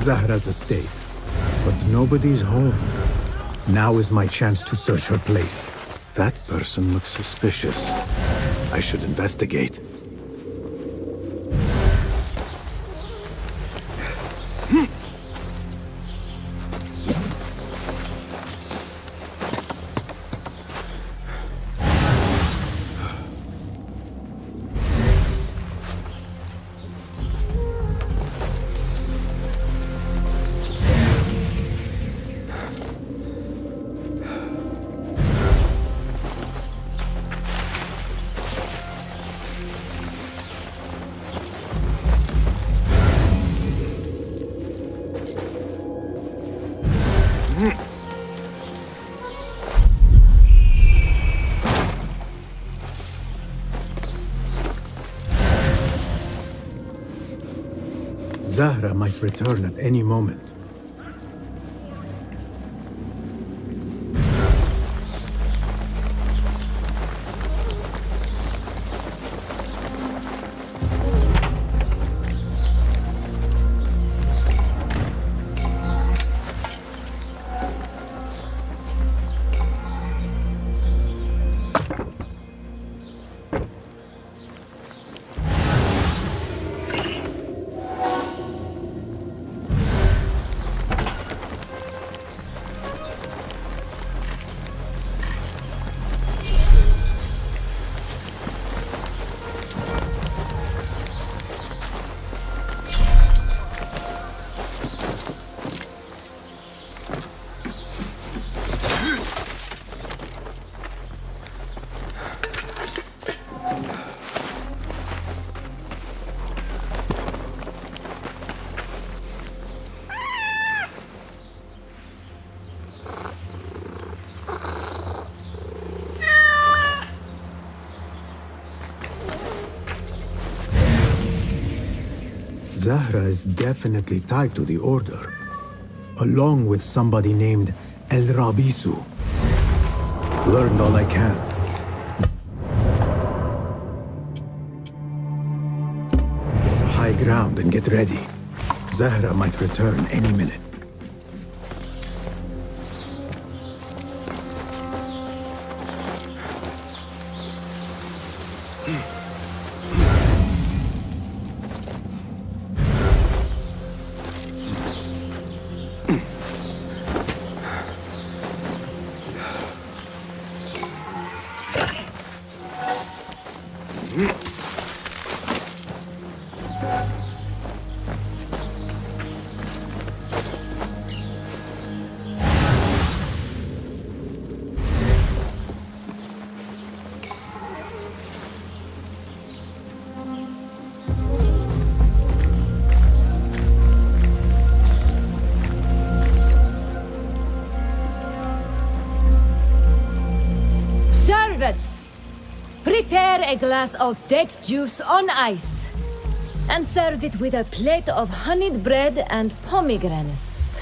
Zahra's estate. But nobody's home. Now is my chance to search her place. That person looks suspicious. I should investigate. Zahra might return at any moment. Zahra is definitely tied to the Order, along with somebody named El Rabisu. Learned all I can. To high ground and get ready. Zahra might return any minute. Prepare a glass of date juice on ice, and serve it with a plate of honeyed bread and pomegranates.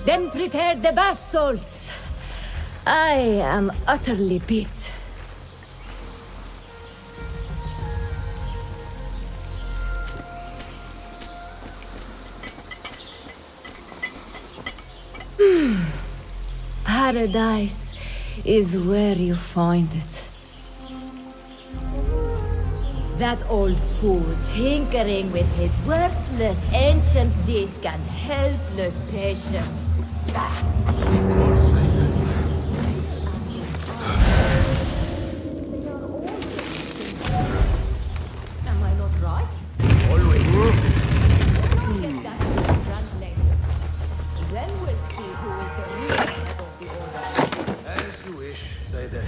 Then prepare the bath salts. I am utterly beat. Paradise is where you find it. That old fool tinkering with his worthless ancient disc and helpless patient. Am I not right? Always. Then we'll see who is the leader of the Order. As you wish, say that.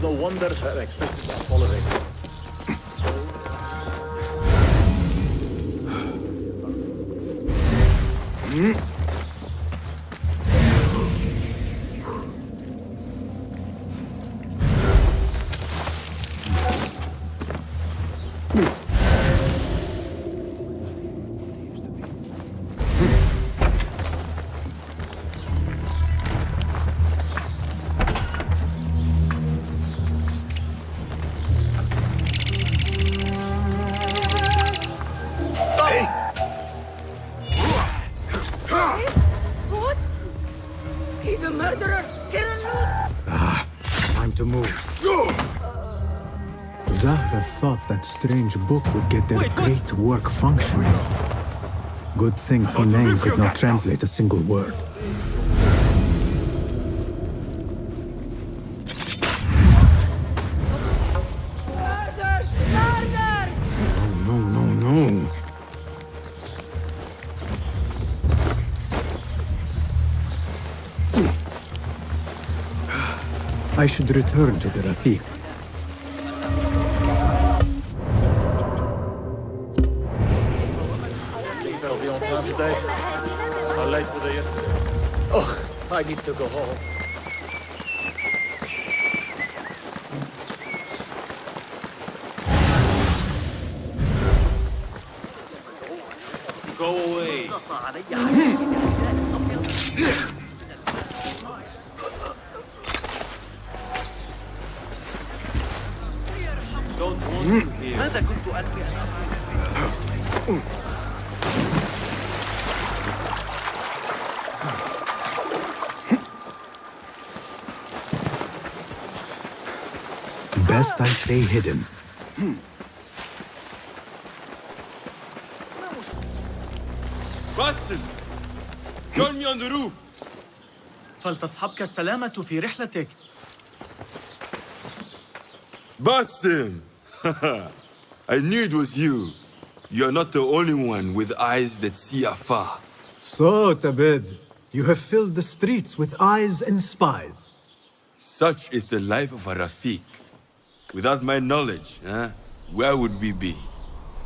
No wonder her existence are tolerated. What? He's a murderer! Time to move. Zahra thought that strange book would get their great work functioning. Good thing Hunayn could not translate a single word. Murder! Murder! No, no, no. I should return to the Rafiq. Think I'll be on time today? How late were they yesterday? Oh, I need to go home. Go away. Don't want you here. ماذا كنت أنوي أن أفعل؟ Best I stay hidden. Basim! Join me on the roof. فلتصحبك السلامة في رحلتك. Basim! I knew it was you. You're not the only one with eyes that see afar. So, Tabid, you have filled the streets with eyes and spies. Such is the life of a Rafiq. Without my knowledge, where would we be?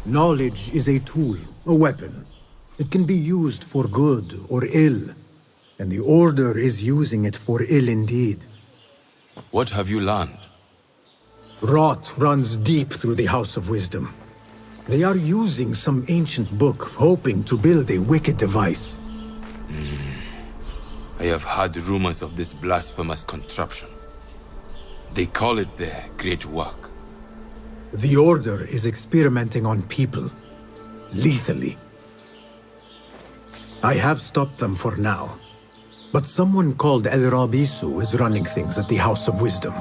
Knowledge is a tool, a weapon. It can be used for good or ill, and the Order is using it for ill indeed. What have you learned? Rot runs deep through the House of Wisdom. They are using some ancient book, hoping to build a wicked device. I have heard rumors of this blasphemous contraption. They call it their great work. The Order is experimenting on people, lethally. I have stopped them for now, but someone called El Rabisu is running things at the House of Wisdom.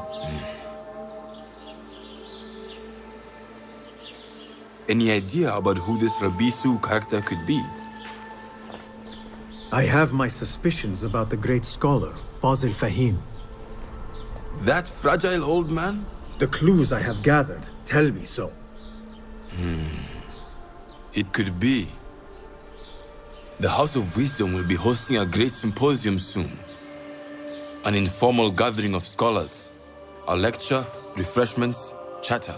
Any idea about who this Rabisu character could be? I have my suspicions about the great scholar, Fazil Fahim. That fragile old man? The clues I have gathered tell me so. It could be. The House of Wisdom will be hosting a great symposium soon. An informal gathering of scholars. A lecture, refreshments, chatter.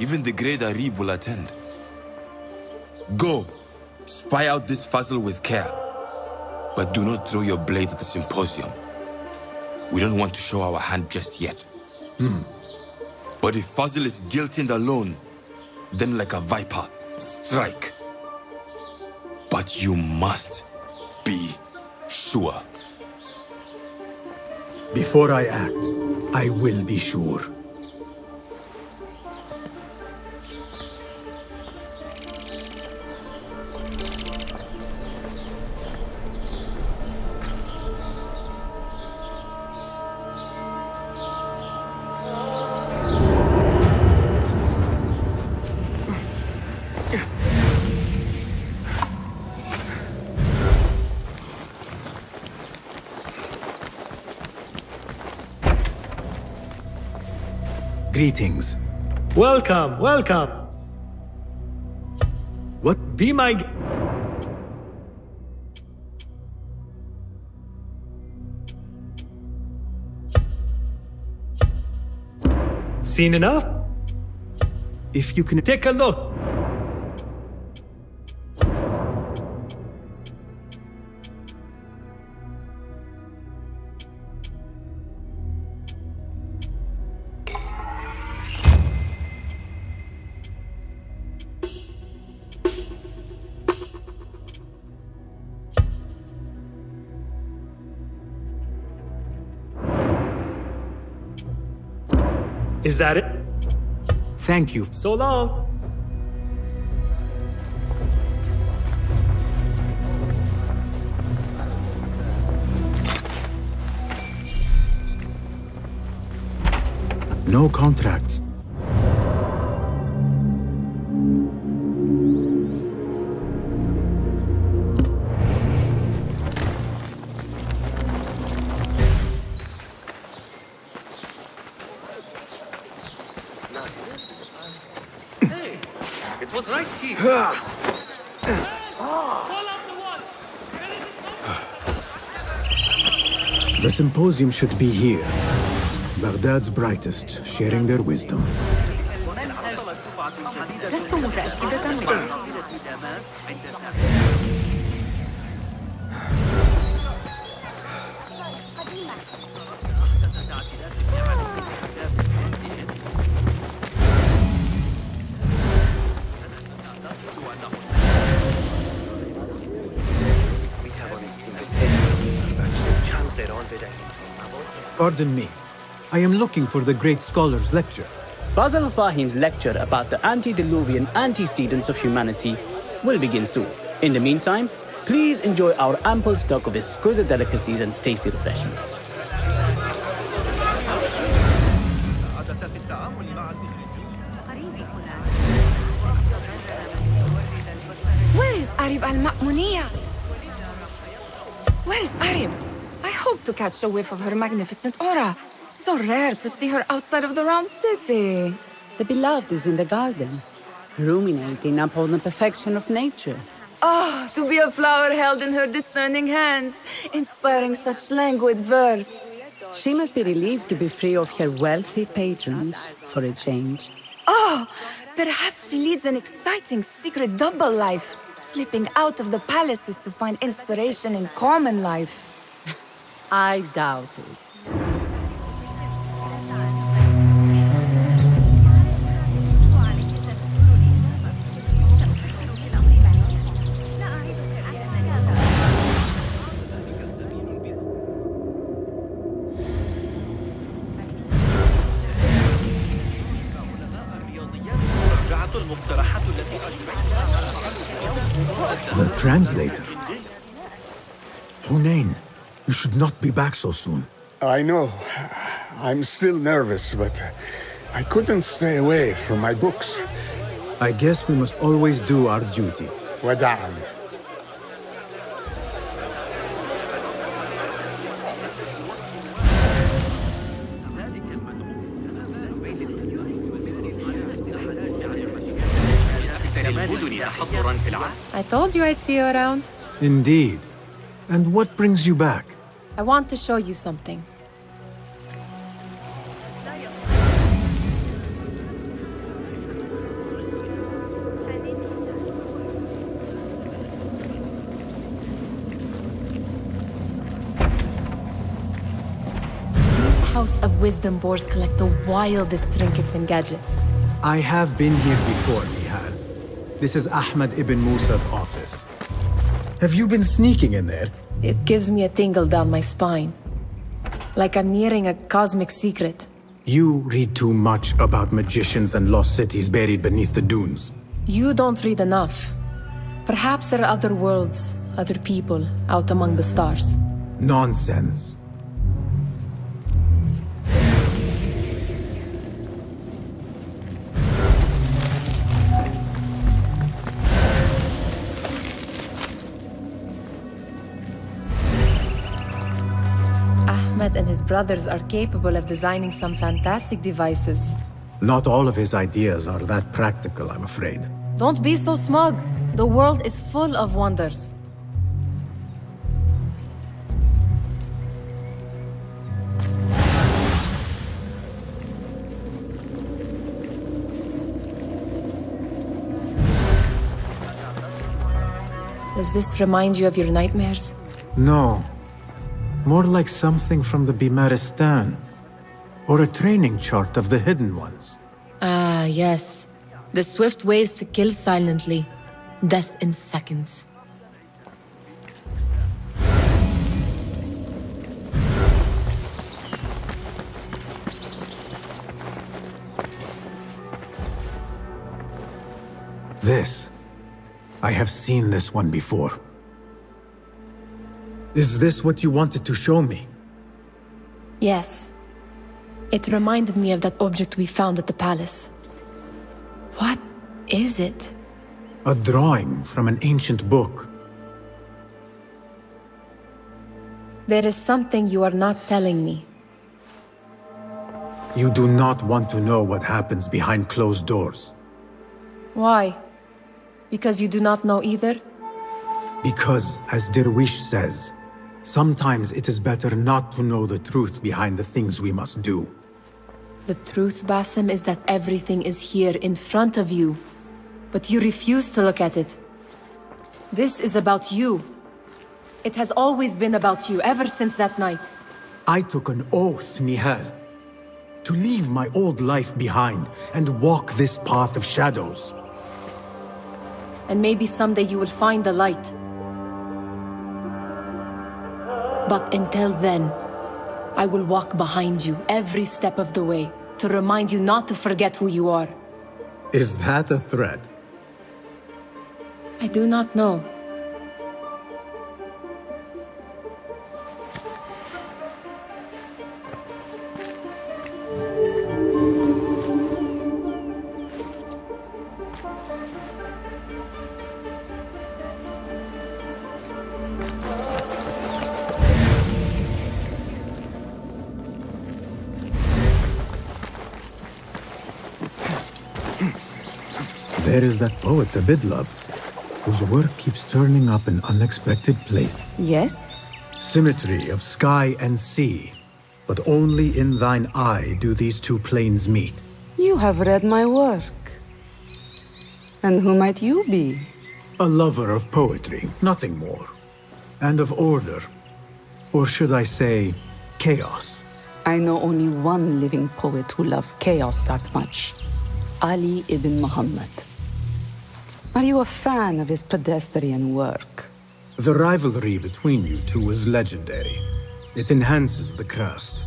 Even the great Arib will attend. Go, spy out this Fazil with care. But do not throw your blade at the symposium. We don't want to show our hand just yet. But if Fazil is guilty and alone, then like a viper, strike. But you must be sure. Before I act, I will be sure. Greetings. Welcome, welcome. What? Be my... Seen enough? If you can Take a look. Is that it? Thank you. So long. No contracts. It was right here. The symposium should be here. Baghdad's brightest, sharing their wisdom. لست متأكدة. Pardon me. I am looking for the great scholar's lecture. Basil Fahim's lecture about the antediluvian antecedents of humanity will begin soon. In the meantime, please enjoy our ample stock of exquisite delicacies and tasty refreshments. Where is Arib al-Ma'muniyah? Where is Arib? I hope to catch a whiff of her magnificent aura. So rare to see her outside of the round city. The beloved is in the garden, ruminating upon the perfection of nature. Oh, to be a flower held in her discerning hands, inspiring such languid verse. She must be relieved to be free of her wealthy patrons for a change. Oh, perhaps she leads an exciting secret double life, slipping out of the palaces to find inspiration in common life. I doubt it. The translator. Hunain, you should not be back so soon. I know. I'm still nervous, but I couldn't stay away from my books. I guess we must always do our duty. Wada'an. I told you I'd see you around. Indeed. And what brings you back? I want to show you something. House of Wisdom boars collect the wildest trinkets and gadgets. I have been here before, Nihal. This is Ahmad ibn Musa's office. Have you been sneaking in there? It gives me a tingle down my spine. Like I'm nearing a cosmic secret. You read too much about magicians and lost cities buried beneath the dunes. You don't read enough. Perhaps there are other worlds, other people, out among the stars. Nonsense. Ahmed and his brothers are capable of designing some fantastic devices. Not all of his ideas are that practical, I'm afraid. Don't be so smug. The world is full of wonders. Does this remind you of your nightmares? No. More like something from the Bimaristan. Or a training chart of the Hidden Ones. Ah, yes. The swift ways to kill silently. Death in seconds. This. I have seen this one before. Is this what you wanted to show me? Yes. It reminded me of that object we found at the palace. What is it? A drawing from an ancient book. There is something you are not telling me. You do not want to know what happens behind closed doors. Why? Because you do not know either? Because, as Derwish says, sometimes it is better not to know the truth behind the things we must do. The truth, Basim, is that everything is here in front of you. But you refuse to look at it. This is about you. It has always been about you, ever since that night. I took an oath, Nihal, to leave my old life behind and walk this path of shadows. And maybe someday you will find the light. But until then, I will walk behind you every step of the way to remind you not to forget who you are. Is that a threat? I do not know. There is that poet Abid loves, whose work keeps turning up in unexpected places. Yes? Symmetry of sky and sea, but only in thine eye do these two planes meet. You have read my work. And who might you be? A lover of poetry, nothing more. And of order. Or should I say, chaos. I know only one living poet who loves chaos that much. Ali ibn Muhammad. Are you a fan of his pedestrian work? The rivalry between you two is legendary. It enhances the craft.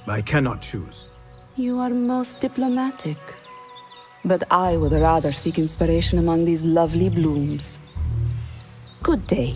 I cannot choose. You are most diplomatic. But I would rather seek inspiration among these lovely blooms. Good day.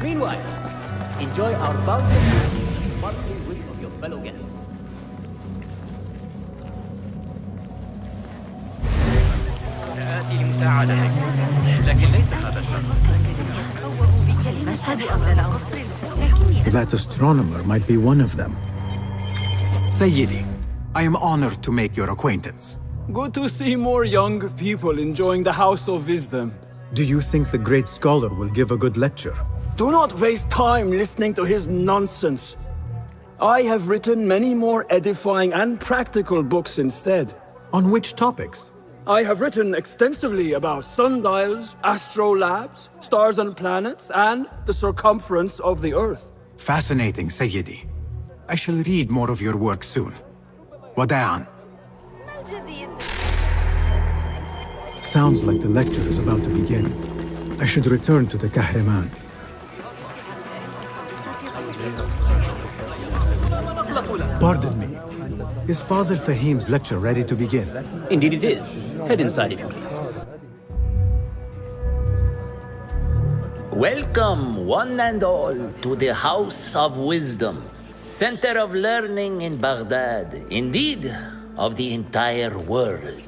Meanwhile, enjoy our bountiful monthly wit of your fellow guests. سآتي لمساعدتك، لكن ليس هذا الشرط. That astronomer might be one of them. Sayyidi, I am honored to make your acquaintance. Good to see more young people enjoying the House of Wisdom. Do you think the great scholar will give a good lecture? Do not waste time listening to his nonsense. I have written many more edifying and practical books instead. On which topics? I have written extensively about sundials, astrolabes, stars and planets, and the circumference of the Earth. Fascinating, Sayyidi. I shall read more of your work soon. Wada'an. Sounds like the lecture is about to begin. I should return to the Kahraman. Pardon me. Is Fazil Fahim's lecture ready to begin? Indeed it is. Head inside if you please. Welcome, one and all, to the House of Wisdom, center of learning in Baghdad, indeed, of the entire world.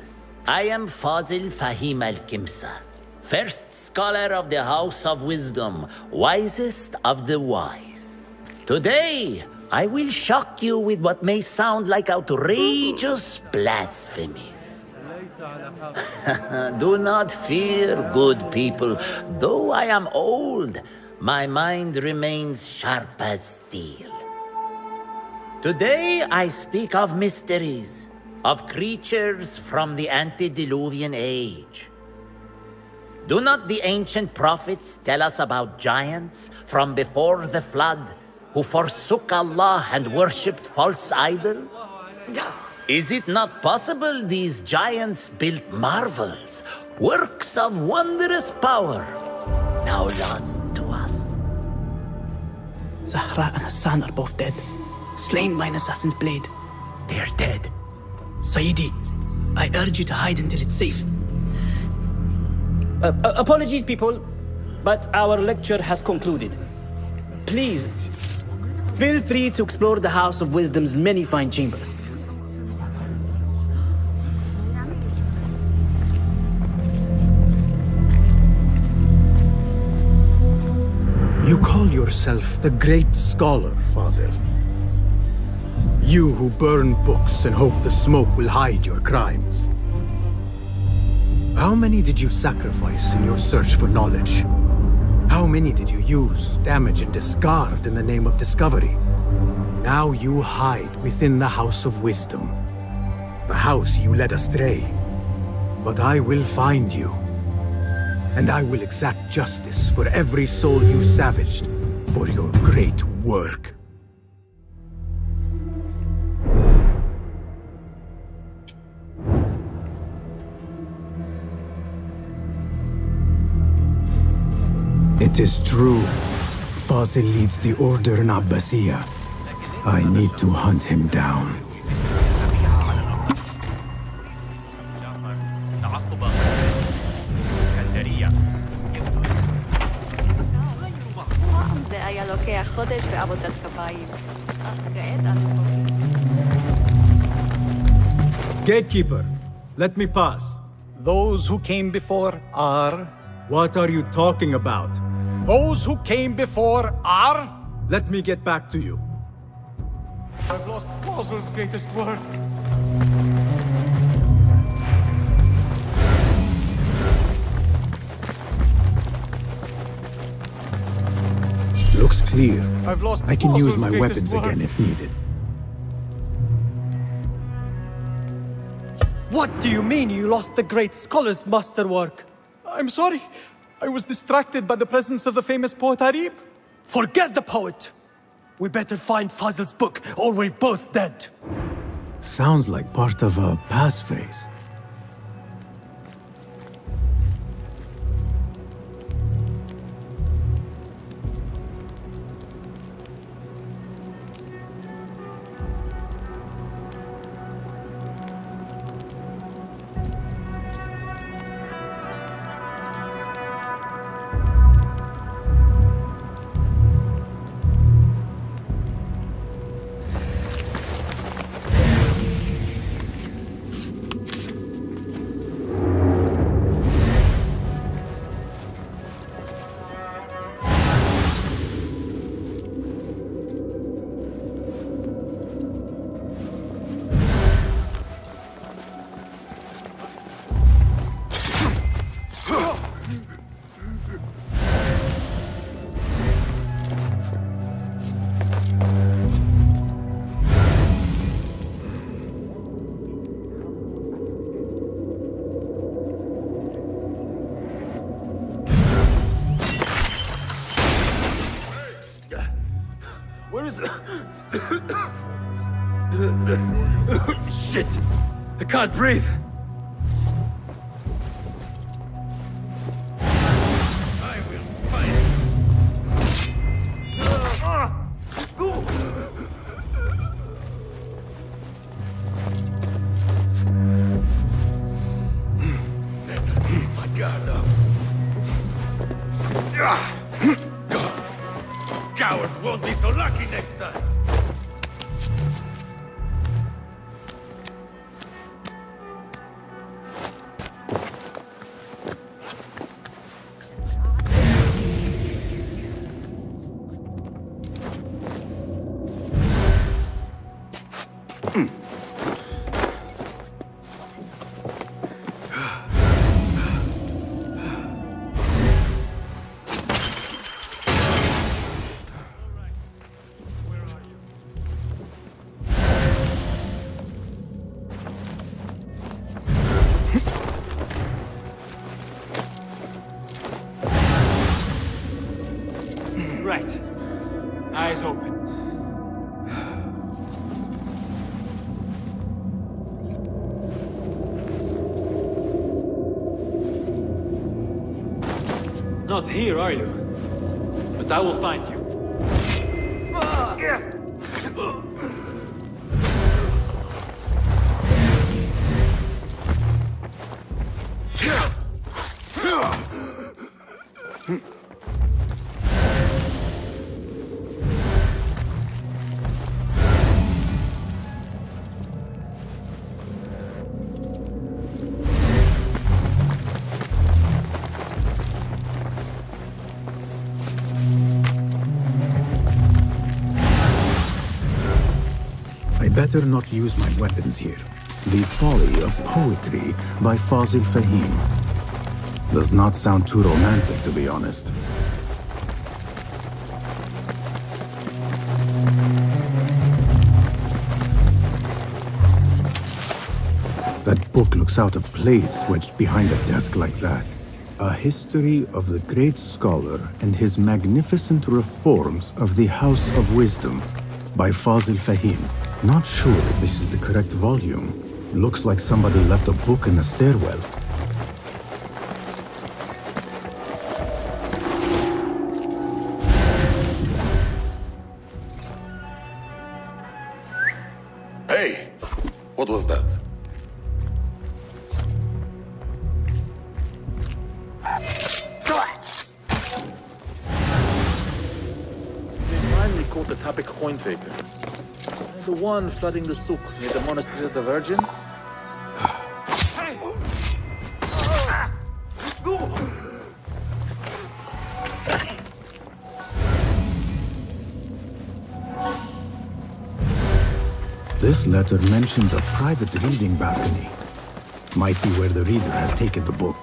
I am Fazil Fahim al-Kimsa, first scholar of the House of Wisdom, wisest of the wise. Today, I will shock you with what may sound like outrageous blasphemies. Do not fear, good people. Though I am old, my mind remains sharp as steel. Today I speak of mysteries, of creatures from the antediluvian age. Do not the ancient prophets tell us about giants from before the flood who forsook Allah and worshipped false idols? Is it not possible these giants built marvels, works of wondrous power, now lost to us? Zahra and Hassan are both dead, slain by an assassin's blade. They are dead. Sayyidi, I urge you to hide until it's safe. Apologies, people, but our lecture has concluded. Please, feel free to explore the House of Wisdom's many fine chambers. You call yourself the great scholar, Fazil. You who burn books and hope the smoke will hide your crimes. How many did you sacrifice in your search for knowledge? How many did you use, damage, and discard in the name of discovery? Now you hide within the House of Wisdom. The house you led astray. But I will find you. And I will exact justice for every soul you savaged for your great work. It is true. Fazil leads the order in Abbasiyah. I need to hunt him down. Gatekeeper, let me pass. Those who came before are... What are you talking about? Those who came before are... Let me get back to you. I've lost Fazil's greatest work. Looks clear. I've lost I can use Fazil's my greatest weapons work. again if needed. What do you mean you lost the great scholar's masterwork? I'm sorry. I was distracted by the presence of the famous poet Arib. Forget the poet! We better find Fazil's book, or we're both dead. Sounds like part of a passphrase. Where is it? Shit! I can't breathe! I will find my God, no. Coward won't be so lucky next time. Right. Eyes open. Not here, are you? But I will find you. I better not use my weapons here. The Folly of Poetry by Fazil Fahim. Does not sound too romantic, to be honest. That book looks out of place wedged behind a desk like that. A history of the great scholar and his magnificent reforms of the House of Wisdom by Fazil Fahim. Not sure if this is the correct volume. Looks like somebody left a book in the stairwell. Hey! What was that? They finally caught the Tapik coin faker. The one flooding the souk near the Monastery of the Virgins? This letter mentions a private reading balcony. Might be where the reader has taken the book.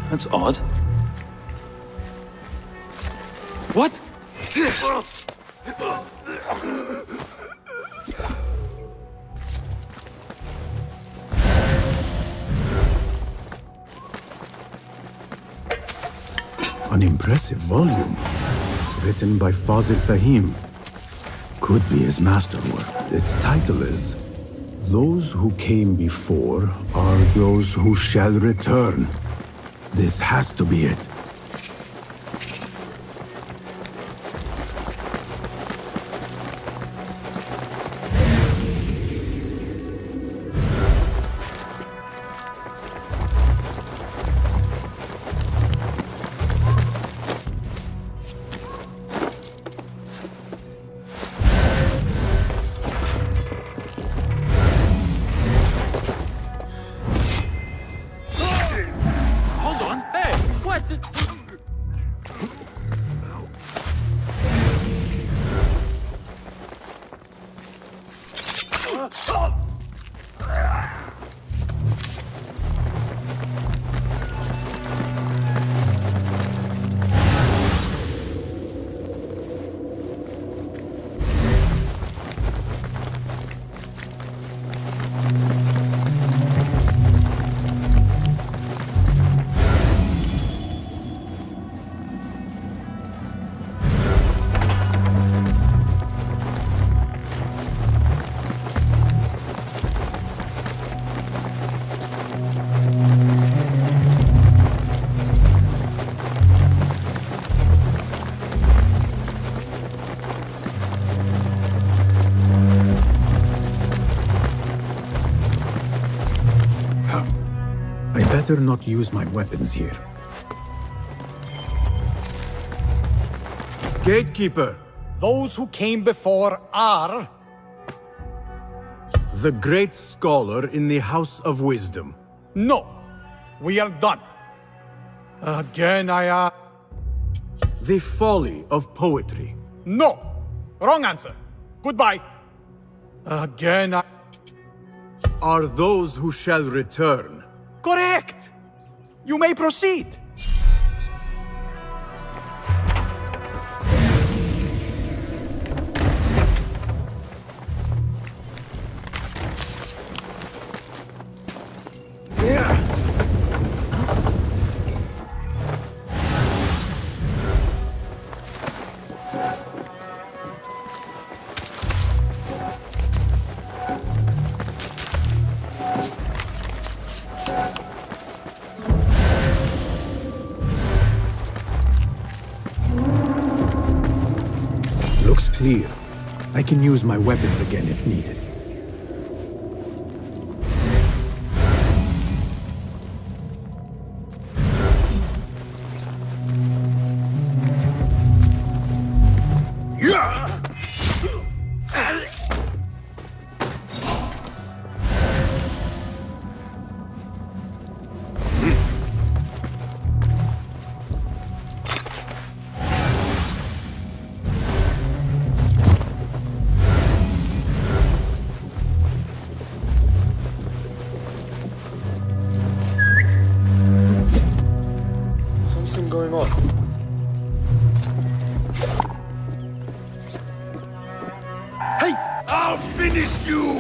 That's odd. What? An impressive volume. Written by Fazil Fahim. Could be his masterwork. Its title is Those Who Came Before Are Those Who Shall Return. This has to be it. I better not use my weapons here. Gatekeeper! Those who came before are... The great scholar in the House of Wisdom. No. We are done. Again, The folly of poetry. No. Wrong answer. Goodbye. Again, Are those who shall return. Correct. You may proceed. Looks clear. I can use my weapons again if needed. Something going on. Hey! I'll finish you!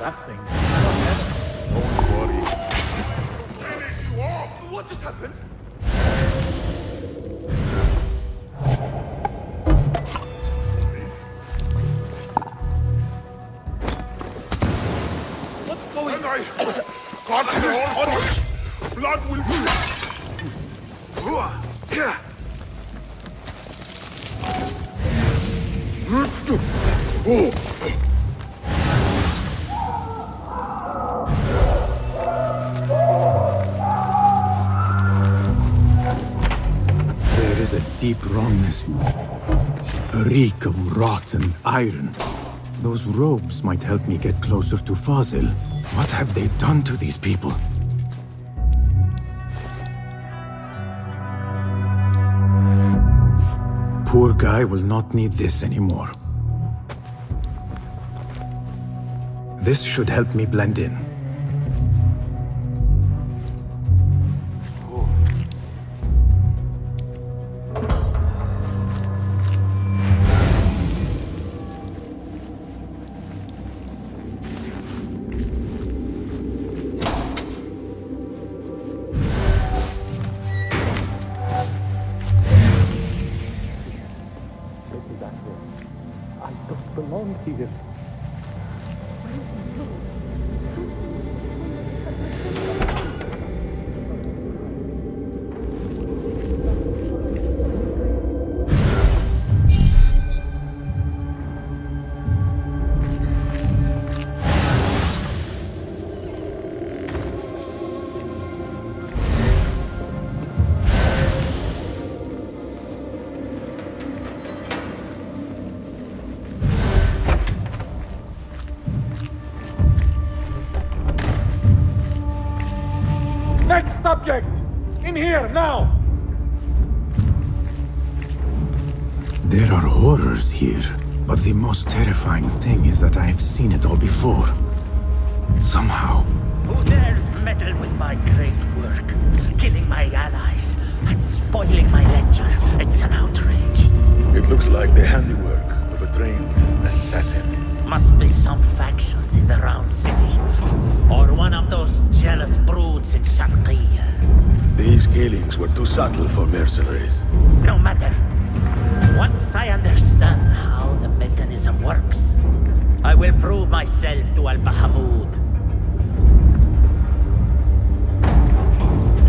That thing. Don't worry. What just happened? What's going on? Can't hold on. Blood will Oh! There is a deep wrongness. A reek of rotten iron. Those robes might help me get closer to Fazil. What have they done to these people? Poor guy will not need this anymore. This should help me blend in. I don't belong here. Next subject! In here, now! There are horrors here, but the most terrifying thing is that I have seen it all before. Somehow. Who dares meddle with my great work, killing my allies and spoiling my lecture? It's an The handiwork of a trained assassin. Must be some faction in the Round City. Or one of those jealous broods in Sharqiyya. These killings were too subtle for mercenaries. No matter. Once I understand how the mechanism works, I will prove myself to Al-Bahamud.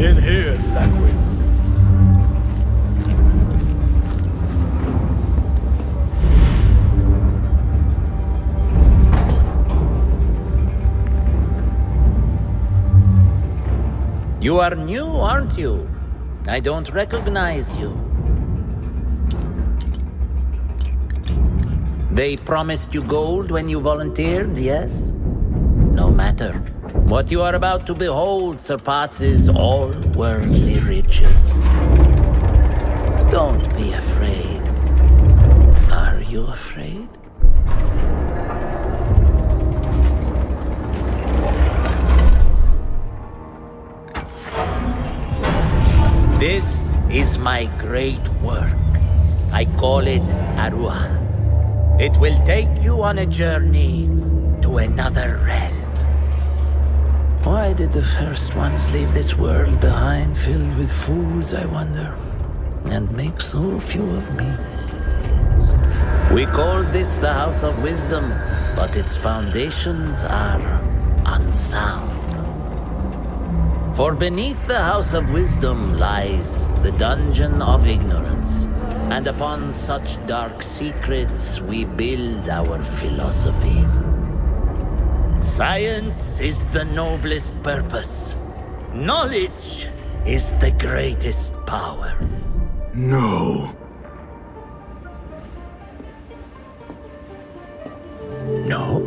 In here, Lackwit. You are new, aren't you? I don't recognize you. They promised you gold when you volunteered, yes? No matter. What you are about to behold surpasses all worldly riches. Don't be afraid. Are you afraid? This is my great work. I call it Arwah. It will take you on a journey to another realm. Why did the first ones leave this world behind filled with fools, I wonder, and make so few of me? We called this the House of Wisdom, but its foundations are unsound. For beneath the House of Wisdom lies the Dungeon of Ignorance, and upon such dark secrets we build our philosophies. Science is the noblest purpose. Knowledge is the greatest power. No. No?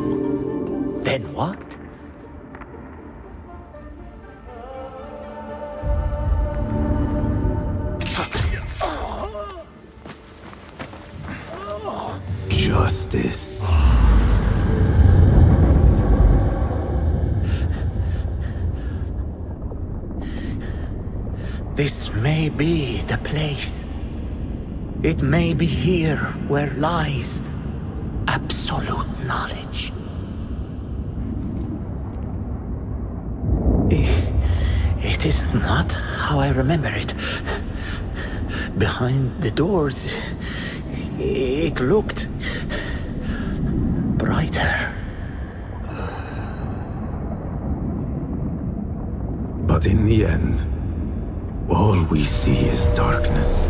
Then what? Justice. This may be the place. It may be here where lies absolute knowledge. It is not how I remember it. Behind the doors, it looked brighter. But in the end, all we see is darkness.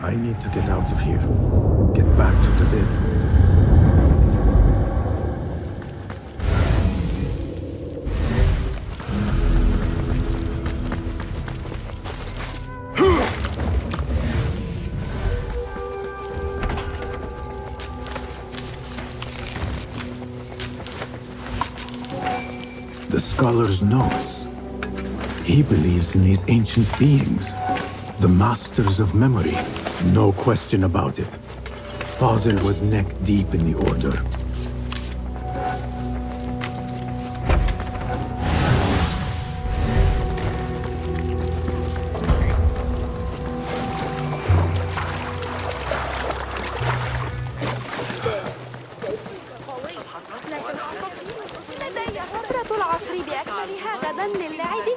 I need to get out of here. Get back to the bed. The scholar's notes. He believes in these ancient beings. The masters of memory. No question about it. Fazil was neck-deep in the Order. لدي خبرة العصر بأكملها غدا للعب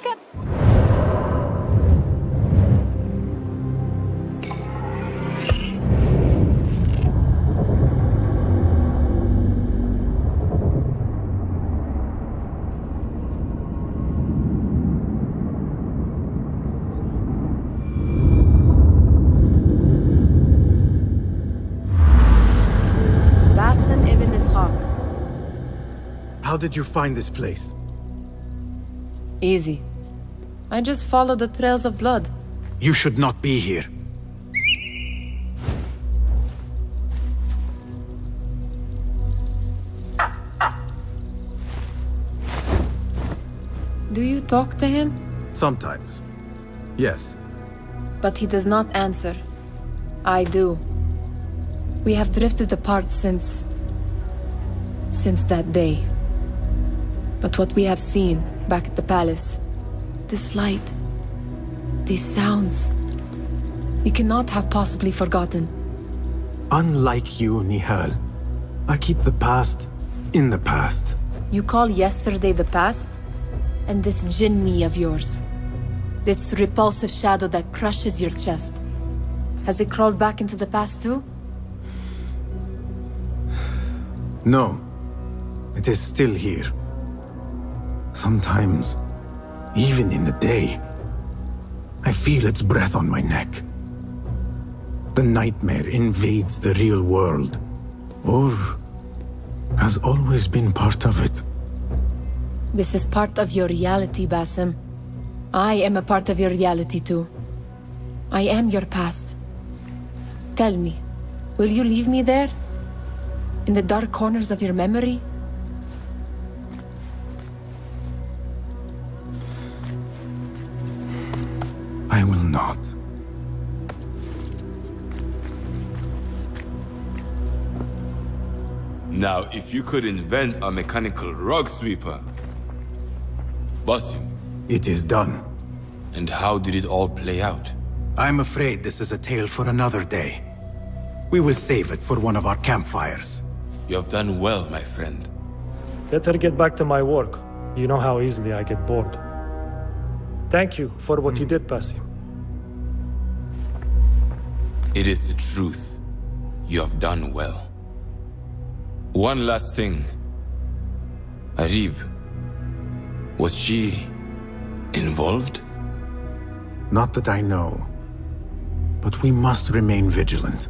How did you find this place? Easy. I just followed the trails of blood. You should not be here. Do you talk to him? Sometimes. Yes. But he does not answer. I do. We have drifted apart since that day. But what we have seen back at the palace, this light, these sounds, we cannot have possibly forgotten. Unlike you, Nihal, I keep the past in the past. You call yesterday the past? And this Jinni of yours, this repulsive shadow that crushes your chest, has it crawled back into the past too? No. It is still here. Sometimes, even in the day, I feel its breath on my neck. The nightmare invades the real world, or has always been part of it. This is part of your reality, Basim. I am a part of your reality too. I am your past. Tell me, will you leave me there? In the dark corners of your memory? I will not. Now, if you could invent a mechanical rug sweeper. Basim. It is done. And how did it all play out? I'm afraid this is a tale for another day. We will save it for one of our campfires. You have done well, my friend. Better get back to my work. You know how easily I get bored. Thank you for what you did, Basim. It is the truth. You have done well. One last thing. Arib, was she involved? Not that I know. But we must remain vigilant.